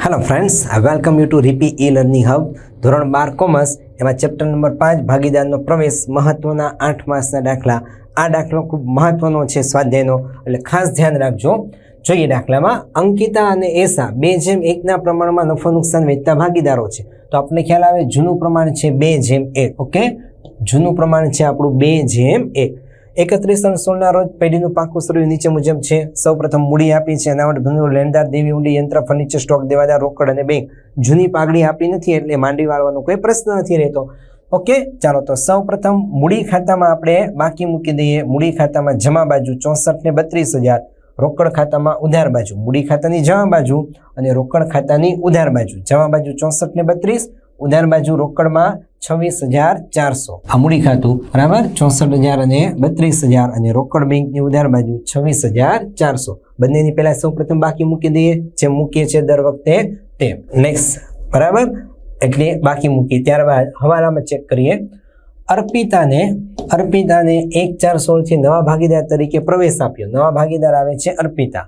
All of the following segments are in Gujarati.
Hello friends, welcome you to રીપી ई लर्निंग हब ધોરણ 12 કોમર્સ એમાં ચેપ્ટર નંબર 5 ભાગીદારનો પ્રવેશ મહત્વના 8 માસના દાખલા। આ દાખલો ખૂબ મહત્વનો છે સ્વાધ્યાયનો, એટલે ખાસ ધ્યાન રાખજો। જોઈએ દાખલામાં અંકિતા અને એસા 2:1 ના પ્રમાણમાં નફો નુકસાન વેચતા ભાગીદારો છે। તો આપણે ખ્યાલ આવે જૂનું પ્રમાણ છે 2:1। ઓકે, જૂનું પ્રમાણ છે આપણું 2:1। 31/16 ના રોજ પેઢીનું પાકું શરૂ નીચે મુજબ છે। સૌપ્રથમ મૂડી આપી છે, અનાવટ ભંડોળ, લેણદાર, દેવી ઊંડી, યંત્ર, ફર્નિચર, સ્ટોક, દેવાદાર, રોકડ અને બેંક। જૂની પાઘડી આપી નથી એટલે માંડી વાળવાનો કોઈ પ્રશ્ન નથી રહેતો। ઓકે, ચાલો તો સૌપ્રથમ મૂડી ખાતામાં આપણે બાકી મૂકી દઈએ। મૂડી ખાતામાં જમા બાજુ 64 ને 32,000, રોકડ ખાતામાં ઉધાર બાજુ। મૂડી ખાતાની જમા બાજુ અને રોકડ ખાતાની ઉધાર બાજુ। જમા બાજુ 64 ને 32, ઉધાર બાજુ રોકડમાં 26,400। આ મૂડી ખાતું બરાબર 64,000 અને 32,000 અને રોકડ બેંકની ઉધાર બાજુ 26,400। બંનેની પહેલા સૌપ્રથમ બાકી મૂકી દઈએ, જેમ મૂકીએ છીએ દર વખતે તેમ। નેક્સ્ટ બરાબર, એટલે બાકી મૂકીએ। ત્યારબાદ હવાલામાં ચેક કરીએ। અર્પિતાને 1/4/16 થી નવા ભાગીદાર તરીકે પ્રવેશ આપ્યો। નવા ભાગીદાર આવે છે અર્પિતા।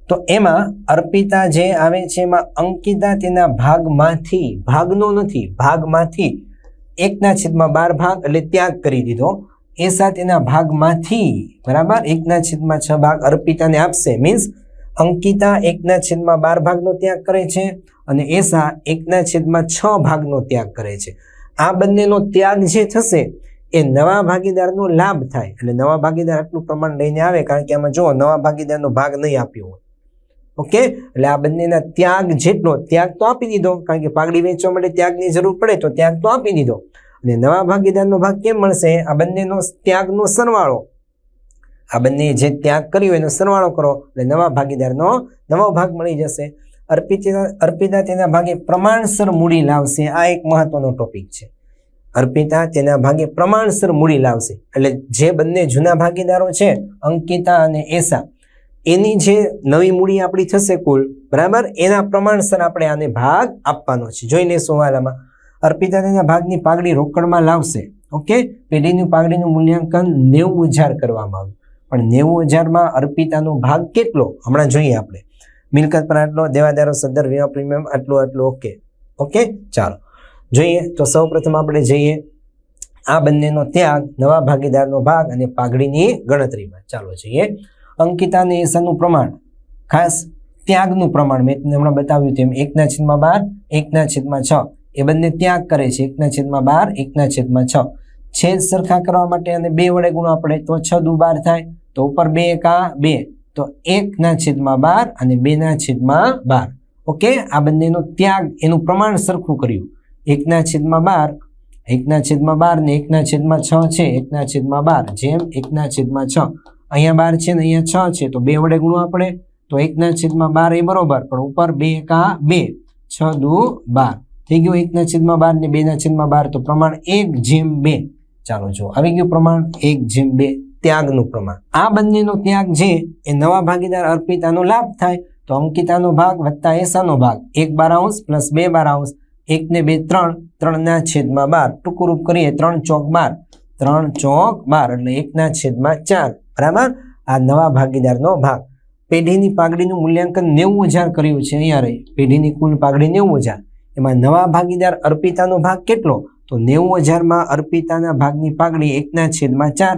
તો એમાં અર્પિતા જે આવે છે એમાં અંકિતા તેના ભાગમાંથી, ભાગનો નથી, ભાગમાંથી 1/12 ભાગ એટલે ત્યાગ કરી દીધો। એસા તેના ભાગમાંથી બરાબર 1/6 ભાગ અર્પિતાને આપશે। મીન્સ અંકિતા 1/12 ભાગનો ત્યાગ કરે છે અને એસા 1/6 ભાગનો ત્યાગ કરે છે। આ બંનેનો ત્યાગ જે થશે એ નવા ભાગીદારનો લાભ થાય। એટલે નવા ભાગીદાર આટલું પ્રમાણ લઈને આવે, કારણ કે આમાં જો નવા ભાગીદારનો ભાગ નહીં આપ્યો હોય। ઓકે, એટલે આ બંનેના ત્યાગ જેટલો, ત્યાગ તો આપી દીધો, કારણ કે પાઘડી વેચવા માટે ત્યાગની જરૂર પડે તો ત્યાગ તો આપી દીધો। અને નવા ભાગીદારનો ભાગ કેમ મળશે? આ બંનેનો ત્યાગનો સરવાળો, આ બંને જે ત્યાગ કર્યો એનો સરવાળો કરો એટલે નવા ભાગીદારનો નવો ભાગ મળી જશે। અર્પિતા તેના ભાગે પ્રમાણસર મૂડી લાવશે। આ એક મહત્વનો ટોપિક છે। અર્પિતા તેના ભાગે પ્રમાણસર મૂડી લાવશે, એટલે જે બંને જૂના ભાગીદારો છે અંકિતા અને એસા, એની જે નવી મૂડી આપણી થશે કુલ બરાબર, એના પ્રમાણસર આપણે આને ભાગ આપવાનો છે। જોઈ લેશું વાલામાં। અર્પિતા તેના ભાગની પાઘડી રોકડમાં લાવશે। ઓકે, પેઢીની પાઘડીનું મૂલ્યાંકન 90,000 કરવામાં આવ્યું, પણ 90,000માં અર્પિતાનો ભાગ કેટલો હમણાં જોઈએ આપણે। મિલકત પર આટલો, દેવાદારો, સદ્દર, વીમા પ્રીમિયમ આટલું। ઓકે ઓકે, ચાલો જોઈએ। તો સૌ પ્રથમ આપણે જઈએ આ બંનેનો ત્યાગ, નવા ભાગીદારનો ભાગ અને પાઘડીની ગણતરીમાં। ચાલો જોઈએ। અંકિતા અને એસાનું પ્રમાણ, ખાસ ત્યાગનું પ્રમાણ મેં તમને હમણાં બતાવ્યું તેમ 1/12, 1/6 એ બંને ત્યાગ કરે છે। 1/12, 1/6 છેદ સરખા કરવા માટે અને 2 વડે ગુણવા પડે તો 6 દુ 12 થાય। તો ઉપર 2 એકા 2, તો 1/12 અને 2/12। ઓકે, આ બંનેનો ત્યાગ એનું પ્રમાણ સરખું કર્યું। 1/12 ને 1/6 છે, 1/12 જેમ 1/6 અહીંયા 12 છે ને અહીંયા 6 છે, તો 2 વડે ગુણવા પડે તો 1/12 એ બરોબર, પણ ઉપર 2 એકા 2, 6 દુ 12 થઈ ગયું। 1/12 ને 2/12 તો પ્રમાણ 1/2। ચાલો જો આવી ગયું પ્રમાણ 1/2 ત્યાગનું પ્રમાણ। આ બંનેનો ત્યાગ જે એ નવા ભાગીદાર અર્પિતાનો લાભ થાય। તો અંકિતાનો ભાગ વત્તા એસાનો ભાગ 1/12 પ્લસ 2/12, 1 ને 2 3, 3/12 ટૂંકું રૂપ કરીએ 3 ચોક 12, 3 ચોક 12 એટલે 1/4 બરાબર। આ નવા ભાગીદારનો ભાગ। પેઢીની પાઘડીનું મૂલ્યાંકન 90,000 કર્યું છે। અહીંયા રહી પેઢીની કુલ પાઘડી 90,000, એમાં નવા ભાગીદાર અર્પિતાનો ભાગ કેટલો? તો 90,000માં અર્પિતાના ભાગની પાઘડી 1/4।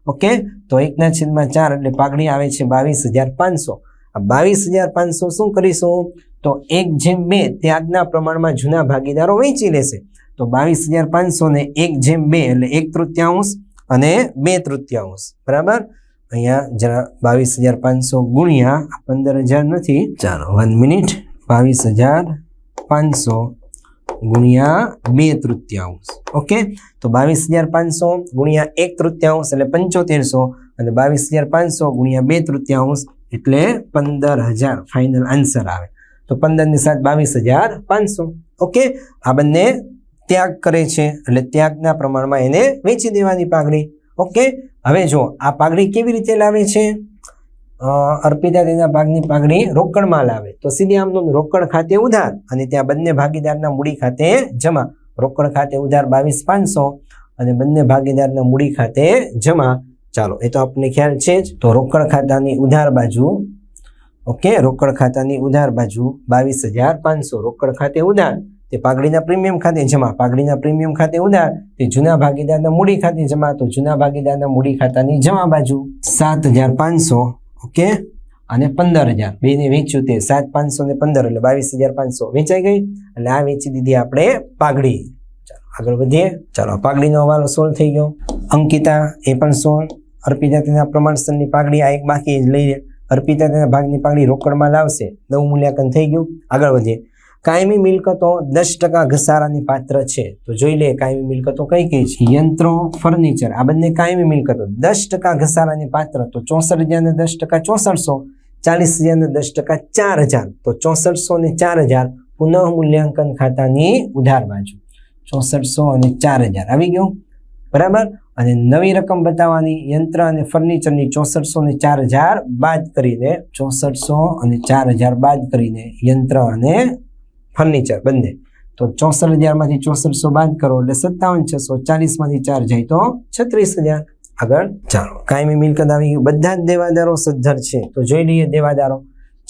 ઓકે, તો 1/4 એટલે પાઘડી આવે છે 22,500। આ 22,500 શું કરીશું? તો 1/2 ત્યાગના પ્રમાણમાં જૂના ભાગીદારો વહેંચી લેશે। તો 22,500 ને 1/2 એટલે 1/3 અને 2/3 બરાબર। અહીંયા જરા 22,500 ગુણ્યા 15,000 નથી, ચાલો 1 મિનિટ, 22,500 ગુણ્યા 2/3। ઓકે, તો 22,500 ગુણ્યા 1/3 એટલે 7500 અને 22,500 ગુણ્યા 2/3 એટલે 15,000 ફાઇનલ આન્સર આવે। તો 15 ની 7 22,500। ઓકે, આ બંને ત્યાગ કરે છે એટલે ત્યાગના પ્રમાણમાં એને વેચી દેવાની પાઘડી। ઓકે, હવે જો આ પાઘડી કેવી રીતે લાવે છે? અર્પિતા તેના ભાગની પાઘડી રોકડમાં લાવે તો સીધી આમ રોકડ ખાતે ઉધાર અને ત્યાં બંને ભાગીદારના મૂડી ખાતે જમા। રોકડ ખાતે ઉધાર 22,500 અને બંને ભાગીદારના મૂડી ખાતે જમા। ચાલો એ તો આપણને ખ્યાલ છે જ। તો રોકડ ખાતાની ઉધાર બાજુ ઓકે, રોકડ ખાતાની ઉધાર બાજુ 22,500 રોકડ ખાતે ઉધાર તે પાઘડીના પ્રીમિયમ ખાતે જમા, પાઘડીના પ્રીમિયમ ખાતે ઉધાર તે જૂના ભાગીદારના મૂડી ખાતે જમા, તો જૂના ભાગીદારના મૂડી ખાતાની જમા બાજુ 7,500 ઓકે અને 15,000 બેને વેચ્યું તે 7,500 ને 15 એટલે 22,500 વેચાઈ ગઈ એટલે આ વેચી દીધી આપણે પાઘડી. ચાલો આગળ વધીએ. ચાલો પાઘડીનો હવાલો સોલ્વ થઈ ગયો. અંકિતા એ પણ સોલ્વ. અર્પિતા તેના પ્રમાણસરની પાઘડી આ એક બાકી લઈ અર્પિતા તેના ભાગની પાઘડી રોકડમાં લાવશે. નવું મૂલ્યાંકન થઈ ગયું. આગળ વધીએ. કાયમી મિલકતો 10% ઘસારાની પાત્ર છે. તો જોઈ લે કાયમી મિલકતો કઈ કઈ છે. યંત્રો, ફર્નિચર આ બંને કાયમી મિલકતો 10% ઘસારાની પાત્ર. તો 64,000 ને 10% 6400, 40,000 ને 10% 4,000. તો 6400 ને 4,000 પુનઃ મૂલ્યાંકન ખાતાની ઉધાર બાજુ. 6400 અને 4,000 આવી ગયું બરાબર. અને નવી રકમ બતાવવાની યંત્ર અને ફર્નિચરની 6400 ને 4,000 બાદ કરીને 6400 અને 4,000 બાદ કરીને યંત્ર અને ફર્નિચર બંને. તો 64,000 માંથી 6400 બાદ કરો એટલે 57,640 માંથી 4 જાય તો 36,000. આગળ ચાલો કાયમી મિલકત આવી ગયું. બધા જ દેવાદારો સદ્ધર છે. તો જોઈ લઈએ દેવાદારો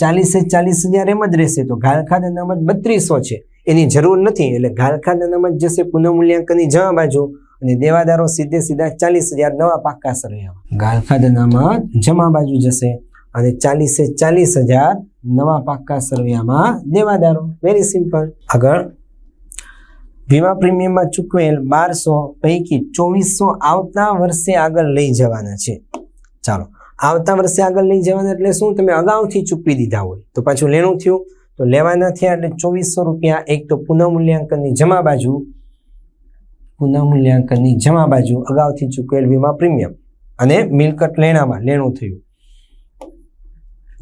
40,000 એમ જ રહેશે. તો ઘાલખાદ અનામત 3200 છે એની જરૂર નથી એટલે ઘાલખાદ અનામત જશે પુનઃ મૂલ્યાંકનની જમા બાજુ અને દેવાદારો સીધે સીધા 40,000 નવા પાક્કા સરવૈયામાં. ઘાલખાદ અનામત જમા બાજુ જશે અને 40,000 નવા પાક્કા સરવૈયામાં દેવાદારો. Very simple. આગળ વીમા પ્રીમિયમમાં ચૂકવેલ 1200 પૈકી 2400 આવતા વર્ષે આગળ લઈ જવાના છે. ચાલો આવતા વર્ષે આગળ લઈ જવાના એટલે શું? તમે અગાઉથી ચૂકવી દીધા હોય તો પાછું લેણું થયું તો લેવાના થયા એટલે 2400 રૂપિયા. એક તો પુનઃ મૂલ્યાંકનની જમા બાજુ, પુનઃ મૂલ્યાંકનની જમા બાજુ અગાઉથી ચૂકવેલ વીમા પ્રીમિયમ અને મિલકત લેણામાં લેણું થયું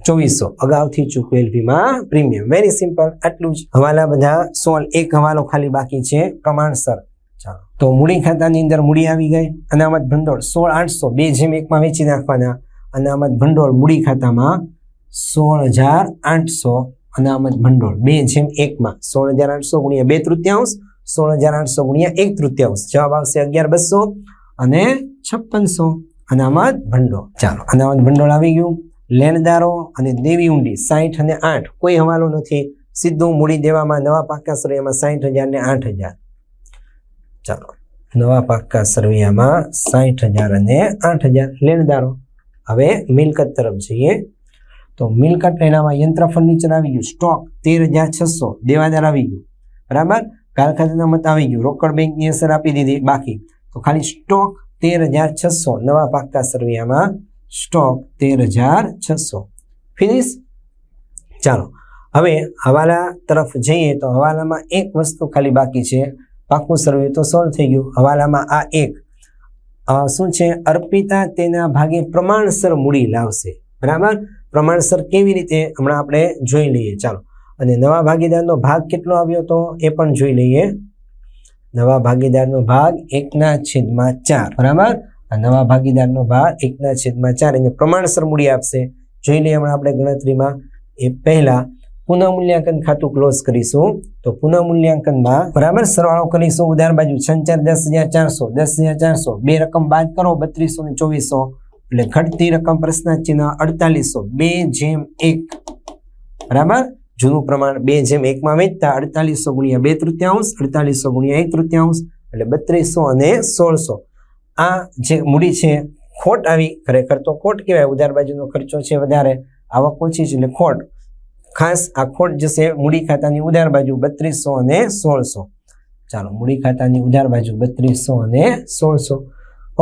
2400 અગાઉથી ચૂકવેલ વીમા પ્રીમિયમ. Very simple. આટલું જ. હવાલા બધા સોલ્વ. એક હવાલો ખાલી બાકી છે પ્રમાણસર. ચાલો તો મૂડી ખાતાની અંદર મૂડી આવી ગઈ. અનામત ભંડોળ 16,800 2/1 વેચી નાખવાના. અનામત ભંડોળ મૂડી ખાતામાં 16,800 અનામત ભંડોળ 2/1 16,800 ગુણ્યા 2/3 16,800 ગુણ્યા 1/3 જવાબ આવશે 11,200 અને 5600 અનામત ભંડોળ. ચાલો અનામત ભંડોળ આવી ગયું. લેણદારો અને દેવી ઊંડી 60 અને 8 કોઈ હવાલો નથી. સીધું મૂડી દેવામાં નવા પાક્કા સરવૈયામાં 60,000 ને 8,000. ચાલો નવા પાક્કા સરવૈયામાં 60,000 અને 8,000 લેણદારો. હવે મિલકત તરફ જઈએ. તો મિલકત લેણામાં યંત્ર ફર્નિચર આવી ગયું. સ્ટોક 13,600 દેવાદાર આવી ગયું બરાબર. ઘાલખાદ અનામત આવી ગયું. રોકડ બેંકની અસર આપી દીધી બાકી. તો ખાલી સ્ટોક 13,600 નવા પાક્કા સરવૈયામાં સ્ટોક 13,600 ફિનિશ. ચાલો હવે હવાલા તરફ જઈએ તો હવાલામાં એક વસ્તુ ખાલી બાકી છે. પાક્કું સરવૈયું તો સોલ્વ થઈ ગયું. હવાલામાં આ એક શું છે? અર્પિતા તેના ભાગે પ્રમાણસર મૂડી લાવશે બરાબર. પ્રમાણસર કેવી રીતે હમણાં આપણે જોઈ લઈએ. ચાલો અને નવા ભાગીદારનો ભાગ કેટલો આવ્યો તો એ પણ જોઈ લઈએ. નવા ભાગીદારનો ભાગ 1/4 બરાબર. નવા ભાગીદારનો ભાગ 1/4 એને પ્રમાણસર મૂડી આપશે. જોઈ લઈએ હમણાં આપણે ગણતરીમાં. એ પહેલા પુનઃ મૂલ્યાંકન ખાતું ક્લોઝ કરીશું. તો પુનઃ મૂલ્યાંકનમાં બરાબર સરવાળો કરીશું. ઉધાર બાજુ 10,400 10,400 બે રકમ બાદ કરો 3200 ને 2400 એટલે ઘટતી રકમ પ્રશ્નાર્થ ચિહ્ન 4800 2/1 બરાબર. જૂનું પ્રમાણ 2/1 વેચતા 4800 ગુણ્યા 2/3 4800 ગુણ્યા 1/3 એટલે 3200 અને 1600. આ જે મૂડી છે ખોટ આવી. ખરેખર તો ખોટ કહેવાય. ઉધાર બાજુનો ખર્ચો છે વધારે, આવક ઓછી છે એટલે ખોટ. ખાસ આ ખોટ જશે મૂડી ખાતાની ઉધાર બાજુ 3200 અને 1600. ચાલો મૂડી ખાતાની ઉધાર બાજુ 3200 અને 1600.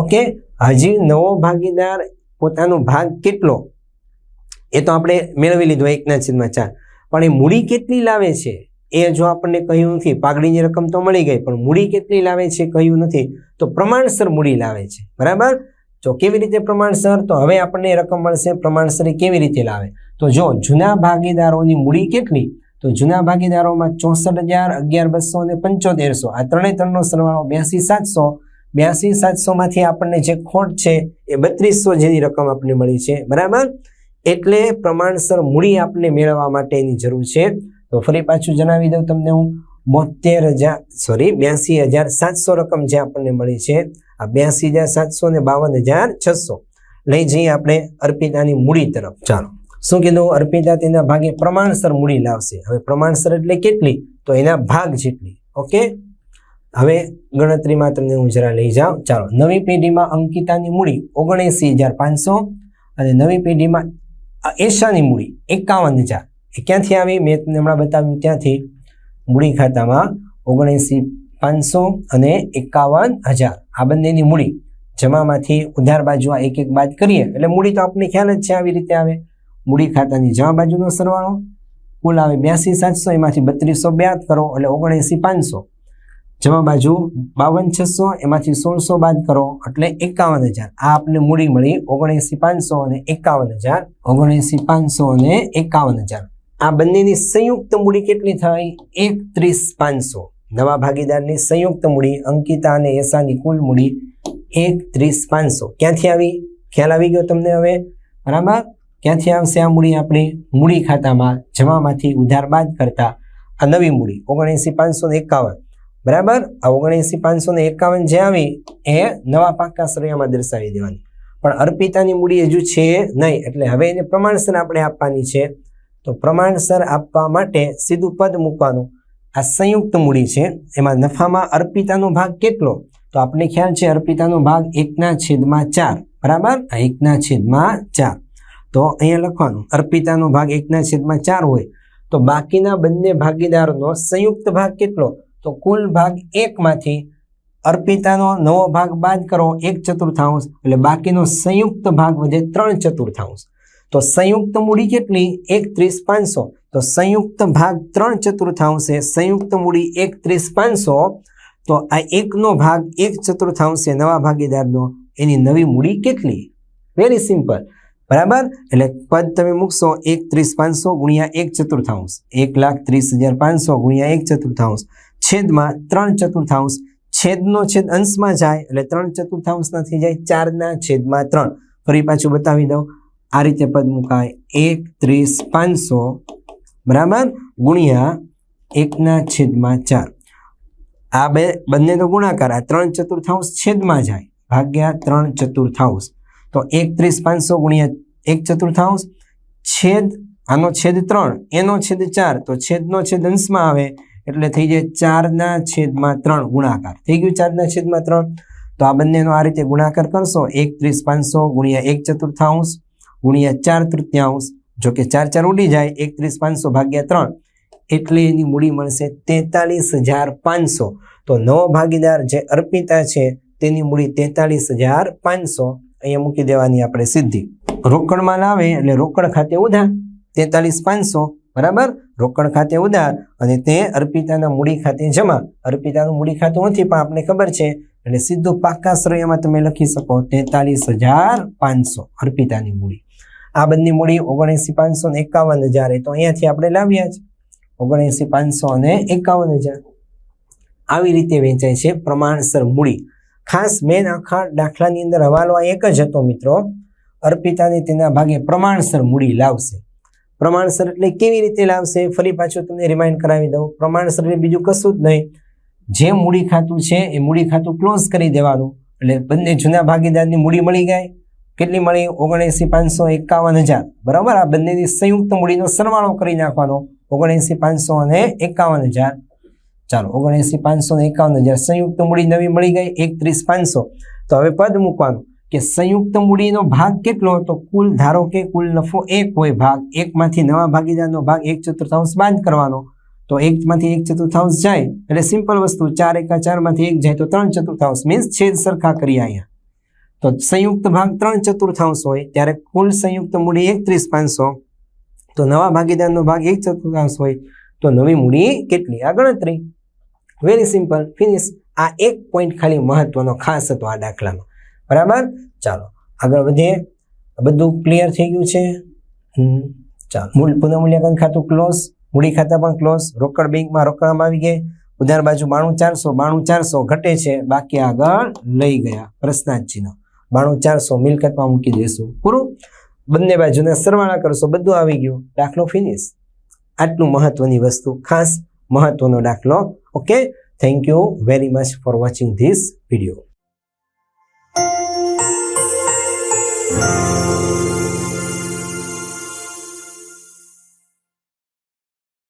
ઓકે. હજી નવો ભાગીદાર પોતાનો ભાગ કેટલો એ તો આપણે મેળવી લીધો 1/4. પણ એ મૂડી કેટલી લાવે છે એ જો આપણને કહ્યું નથી. પાઘડીની રકમ તો મળી ગઈ પણ મૂડી કેટલી લાવે છે કહ્યું નથી. તો પ્રમાણસર મૂડી લાવે છે બરાબર. જો કેવી રીતે પ્રમાણસર? તો હવે આપણને રકમ મળશે પ્રમાણસર કેવી રીતે લાવે. તો જો જૂના ભાગીદારોની મૂડી કેટલી? તો જૂના ભાગીદારોમાં 64,000 11,200 અને 7500 આ ત્રણેયનો સરવાળો 82,700. 82,700 માંથી આપણને જે ખોટ છે એ 3200 જેવી રકમ આપણને મળી છે બરાબર. એટલે પ્રમાણસર મૂડી આપણે મેળવવા માટેની જરૂર છે. તો ફરી પાછું જણાવી દઉં તમને હું. 82,700 રકમ જે આપણને મળી છે. આ 82,700 ને 52,600 લઈ જઈએ આપણે અર્પિતાની મૂડી તરફ. ચાલો શું કીધું? અર્પિતા તેના ભાગે પ્રમાણસર મૂડી લાવશે. હવે પ્રમાણસર એટલે કેટલી? તો એના ભાગ જેટલી. ઓકે, હવે ગણતરીમાં તમને હું જરા લઈ જાઉં. ચાલો, નવી પેઢીમાં અંકિતાની મૂડી 79,500 અને નવી પેઢીમાં એશાની મૂડી 51,000. એ ક્યાંથી આવી? મેં તમને હમણાં બતાવ્યું ત્યાંથી. મૂડી ખાતામાં 79,500 અને 51,000 આ બંનેની મૂડી જમામાંથી ઉધાર બાજુ આ એક એક બાદ કરીએ એટલે મૂડી તો આપણને ખ્યાલ જ છે આવી રીતે આવે. મૂડી ખાતાની જમા બાજુનો સરવાળો કુલ આવે 82,700, એમાંથી 3200 બાદ કરો એટલે 79,500. જમા બાજુ 52,600, એમાંથી 1600 બાદ કરો એટલે 51,000. આ આપણને મૂડી મળી 79,500 અને 51,000. 79,500 અને 51,000. આ બંનેની સંયુક્ત મૂડી કેટલી થઈ? 31,500. નવા ભાગીદારની સંયુક્ત મૂડી અંકિતા અને એશાની કુલ મૂડી 31,500. ક્યાંથી આવી? ખ્યાલ આવી ગયો તમને હવે? બરાબર. ક્યાંથી આવશે આ મૂડી? આપણી મૂડી ખાતામાં જમામાંથી ઉધાર બાદ કરતા આ નવી મૂડી 79,551. બરાબર. આ 79,551 જે આવી એ નવા પાકા સરવાળામાં દર્શાવી દેવાની. પણ અર્પિતાની મૂડી હજુ છે નહીં, એટલે હવે એને પ્રમાણસર આપણે આપવાની છે. તો પ્રમાણસર આપવા માટે સીધું પદ મૂકવાનું. આ સંયુક્ત મૂડી છે, એમાં નફામાં અર્પિતાનો ભાગ કેટલો? તો આપણે ખ્યાલ છે અર્પિતાનો ભાગ 1/4. બરાબર. આ 1/4. તો અહીંયા લખવાનું અર્પિતાનો ભાગ 1/4 હોય તો બાકીના બંને ભાગીદારોનો સંયુક્ત ભાગ કેટલો? તો કુલ ભાગ 1 માંથી અર્પિતાનો નવો ભાગ બાદ કરો 1/4 એટલે બાકીનો સંયુક્ત ભાગ વધે 3/4. તો સંયુક્ત મૂડી કેટલી? 31,500. તો સંયુક્ત ભાગ 3/4 છે. સંયુક્ત મૂડી 31,500. તો આ 1નો ભાગ 1/4 નવા ભાગીદારનો, એની નવી મૂડી કેટલી? Very simple. બરાબર. એટલે પદ તમે મૂકશો 31,500 ગુણ્યા 1/4, 1,30,500 ગુણ્યા 1/4 છેદમાં 3/4. છેદનો છેદ અંશમાં જાય એટલે 3/4 નથી જાય 4/3. ફરી પાછું બતાવી દઉં. આ રીતે પદ મુકાય 31,500 બરાબર ગુણ્યા 1/4. આ બંને તો ગુણાકાર, આ 3/4 છેદમાં જાય ભાગ્યા 3/4. તો 31,500 ગુણ્યા 1/4 છેદ આનો છેદ 3 એનો છેદ 4. તો છેદનો છેદ અંશમાં આવે એટલે થઈ જાય 4/3 ગુણાકાર. થઈ ગયું 4/3. તો આ બંનેનો આ રીતે ગુણાકાર કરશો 31,500 ગુણ્યા 1/4 ગુણ્યા 4/3. જો કે 4 ઉડી જાય 31,500 ભાગ્યા 3 એટલે એની મૂડી મળશે 43,500. તો નવો ભાગીદાર જે અર્પિતા છે તેની મૂડી 43,500 અહીંયા મૂકી દેવાની આપણે સીધી. રોકડમાં લાવે એટલે રોકડ ખાતે ઉધાર 43,500 બરાબર. રોકડ ખાતે ઉધાર અને તે અર્પિતાના મૂડી ખાતે જમા. અર્પિતાનું મૂડી ખાતું નથી પણ આપણે ખબર છે એટલે સીધું પાકા શ્રેયમાં તમે લખી શકો 43,500 અર્પિતાની મૂડી. આ બંને મૂડી 79,500 અને 51,000. તો અહીંયાથી આપણે લાવ્યા છે 79,500 અને 51,000. આવી રીતે વેચાય છે પ્રમાણસર મૂડી. ખાસ મેન આખા દાખલાની અંદર હવાલો એક જ હતો મિત્રો. અર્પિતાને તેના ભાગે પ્રમાણસર મૂડી લાવશે. પ્રમાણસર એટલે કેવી રીતે લાવશે? ફરી પાછું તમને રિમાઇન્ડ કરાવી દઉં. પ્રમાણસર એટલે બીજું કશું જ નહીં. જે મૂડી ખાતું છે એ મૂડી ખાતું ક્લોઝ કરી દેવાનું એટલે બંને જૂના ભાગીદારની મૂડી મળી ગઈ. કેટલી મળી? 79,551,000 બરાબર. આ બંનેની સંયુક્ત મૂડીનો સરવાળો કરી નાખવાનો 79,500 અને 51,000. ચાલો 79,500 અને 51,000 સંયુક્ત મૂડી નવી મળી ગઈ 31,500. તો હવે પદ મૂકવાનું કે સંયુક્ત મૂડીનો ભાગ કેટલો? તો કુલ ધારો કે કુલ નફો 1 હોય, ભાગ 1 માંથી નવા ભાગીદારનો ભાગ 1/4 બાદ કરવાનો. તો 1 માંથી 1/4 જાય એટલે સિમ્પલ વસ્તુ 4 × 4 માંથી 1 જાય તો 3/4 મીન્સ છેદ સરખા કરીએ અહીંયા. તો સંયુક્ત ભાગ 3/4 હોય ત્યારે કુલ સંયુક્ત મૂડી 31,500. તો નવા ભાગીદારનો ભાગ 1/4 હોય તો નવી મૂડી કેટલી? આ ગણતરી. Very simple, finish. આ એક પોઈન્ટ ખાલી મહત્વનો ખાસ હતો આ દાખલામાં. બરાબર. ચાલો આગળ વધીએ. બધું ક્લિયર થઈ ગયું છે. ચાલો પુનઃમૂલ્યાંકન ખાતું ક્લોઝ, મૂડી ખાતા પણ ક્લોઝ. રોકડ બેંકમાં રોકડમાં આવી ગઈ. ઉધાર બાજુ 92,400 ઘટે છે, બાકી આગળ લઈ ગયા. પ્રશ્નાર્થ ચિહ્ન 92,400 મિલકતમાં મૂકી દઈશું. પૂરું. બંને બાજુના સરવાળા કરશો, બધું આવી ગયું. દાખલો ફિનિશ. આટલું મહત્વની વસ્તુ, ખાસ મહત્વનો દાખલો. Okay, thank you very much for watching this video.